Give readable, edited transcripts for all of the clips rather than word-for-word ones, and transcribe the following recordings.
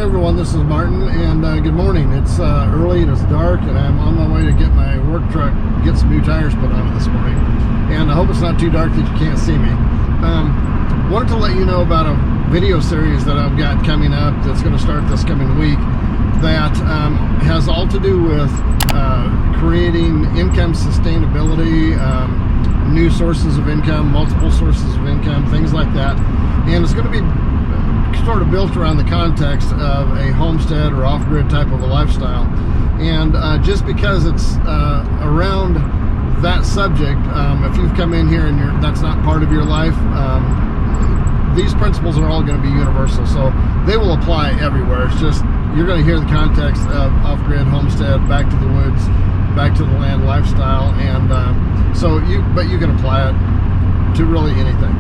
everyone, this is Martin, and good morning. It's early and it's dark, and I'm on my way to get my work truck, get some new tires put on it this morning. And I hope it's not too dark that you can't see me. Wanted to let you know about a video series that I've got coming up that's going to start this coming week that has all to do with creating income sustainability, new sources of income, multiple sources of income, things like that. And it's going to be sort of built around the context of a homestead or off-grid type of a lifestyle. And just because it's around that subject, if you've come in here and that's not part of your life, these principles are all going to be universal, so they will apply everywhere. It's just you're going to hear the context of off-grid, homestead, back to the woods, back to the land lifestyle, and but you can apply it to really anything.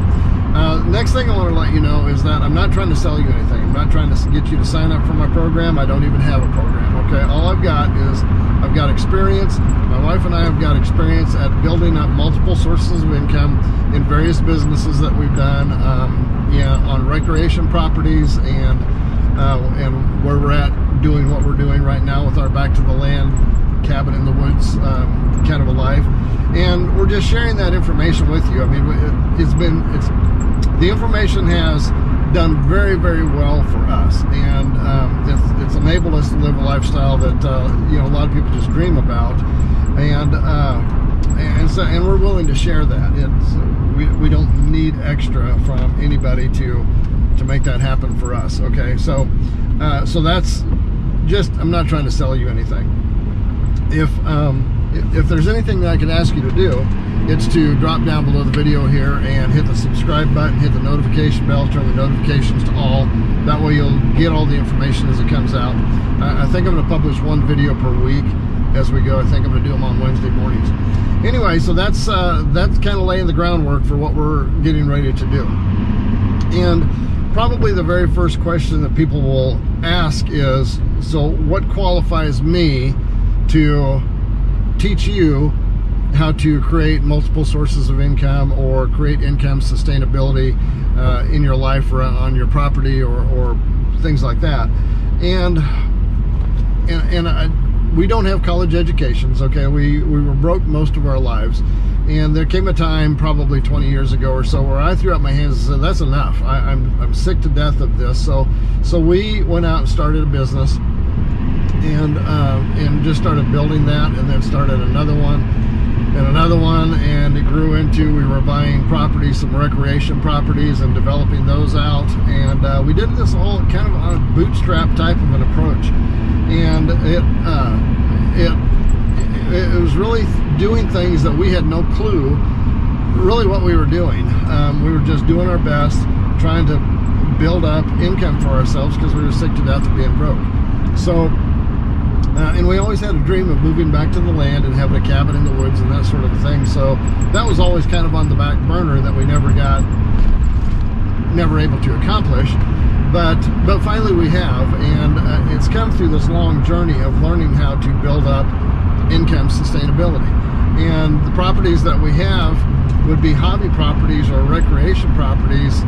Next thing I want to let you know is that I'm not trying to sell you anything. I'm not trying to get you to sign up for my program. I don't even have a program, okay? All I've got is I've got experience. My wife and I have got experience at building up multiple sources of income in various businesses that we've done, on recreation properties and where we're at doing what we're doing right now with our back to the land, cabin in the woods kind of a life. And we're just sharing that information with you. I mean, the information has done very, very well for us, and it's enabled us to live a lifestyle that a lot of people just dream about, and we're willing to share that. We don't need extra from anybody to make that happen for us. Okay, so that's just, I'm not trying to sell you anything. If there's anything that I can ask you to do, it's to drop down below the video here and hit the subscribe button, hit the notification bell, turn the notifications to all. That way you'll get all the information as it comes out. I think I'm going to publish one video per week as we go. I think I'm going to do them on Wednesday mornings. Anyway, so that's kind of laying the groundwork for what we're getting ready to do. And probably the very first question that people will ask is, so what qualifies me to teach you how to create multiple sources of income or create income sustainability in your life or on your property or things like that? And we don't have college educations, okay? We were broke most of our lives, and there came a time probably 20 years ago or so where I threw up my hands and said, that's enough. I'm sick to death of this. So we went out and started a business and just started building that, and then started another one, and it grew into, we were buying properties, some recreation properties, and developing those out, and we did this all kind of on a bootstrap type of an approach, and it was really doing things that we had no clue really what we were doing. We were just doing our best, trying to build up income for ourselves because we were sick to death of being broke. So and we always had a dream of moving back to the land and having a cabin in the woods and that sort of thing. So that was always kind of on the back burner that we never able to accomplish. But finally we have, and it's come through this long journey of learning how to build up income sustainability. And the properties that we have would be hobby properties or recreation properties,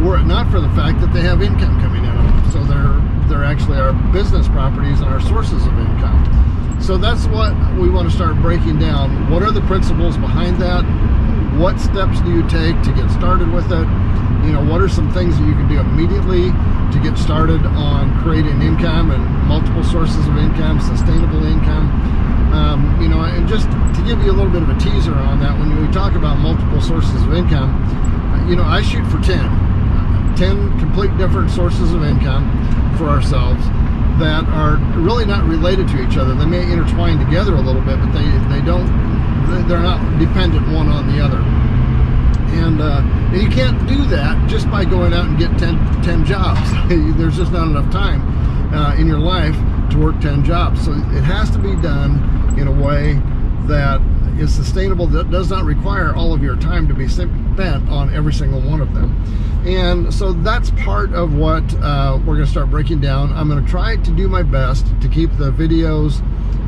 were it not for the fact that they have income coming in on them. So they're actually our business properties and our sources of income. So that's what we want to start breaking down. What are the principles behind that? What steps do you take to get started with it? What are some things that you can do immediately to get started on creating income and multiple sources of income, sustainable income? And just to give you a little bit of a teaser on that, when we talk about multiple sources of income, I shoot for 10 complete different sources of income for ourselves that are really not related to each other. They may intertwine together a little bit, but they're not dependent one on the other. And you can't do that just by going out and get 10 jobs. There's just not enough time in your life to work 10 jobs. So it has to be done in a way that is sustainable, that does not require all of your time to be spent on every single one of them. And so that's part of what we're going to start breaking down. I'm going to try to do my best to keep the videos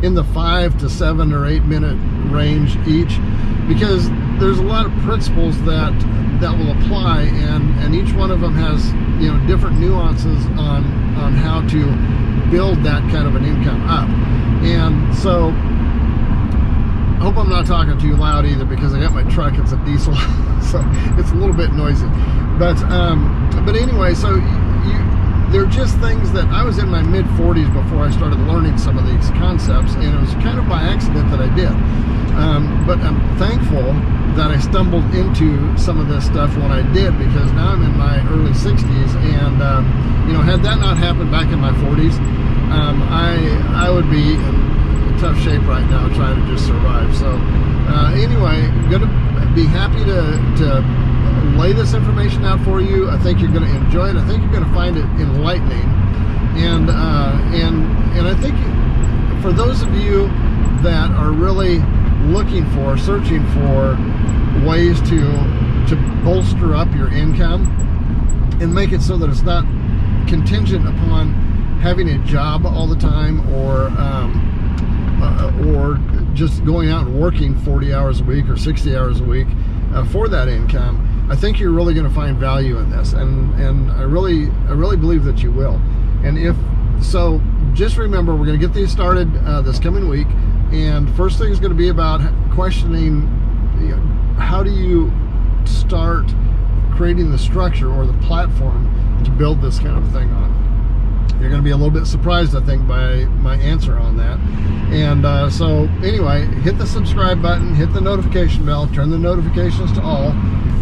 in the 5 to 7 or 8 minute range each, because there's a lot of principles that will apply, and each one of them has different nuances on how how to build that kind of an income up. And so I hope I'm not talking too loud either, because I got my truck, it's a diesel, so it's a little bit noisy. But anyway, so they're just things that I was in my mid-40s before I started learning some of these concepts, and it was kind of by accident that I did. But I'm thankful that I stumbled into some of this stuff when I did, because now I'm in my early 60s, and had that not happened back in my 40s, I would be in tough shape right now trying to just survive. So anyway, going to be happy to lay this information out for you. I think you're going to enjoy it. I think you're going to find it enlightening, and I think for those of you that are really searching for ways to bolster up your income and make it so that it's not contingent upon having a job all the time, or just going out and working 40 hours a week or 60 hours a week for that income. I think you're really going to find value in this, and I really believe that you will. And if so, just remember, we're going to get these started this coming week, and first thing is going to be about questioning, how do you start creating the structure or the platform to build this kind of thing on. You're going to be a little bit surprised, I think, by my answer on that. And so anyway, hit the subscribe button, hit the notification bell, turn the notifications to all,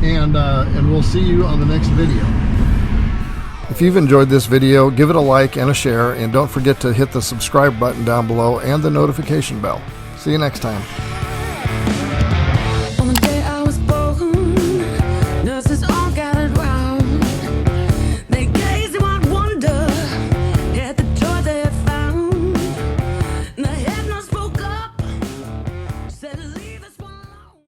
and we'll see you on the next video. If you've enjoyed this video, give it a like and a share, and don't forget to hit the subscribe button down below and the notification bell. See you next time.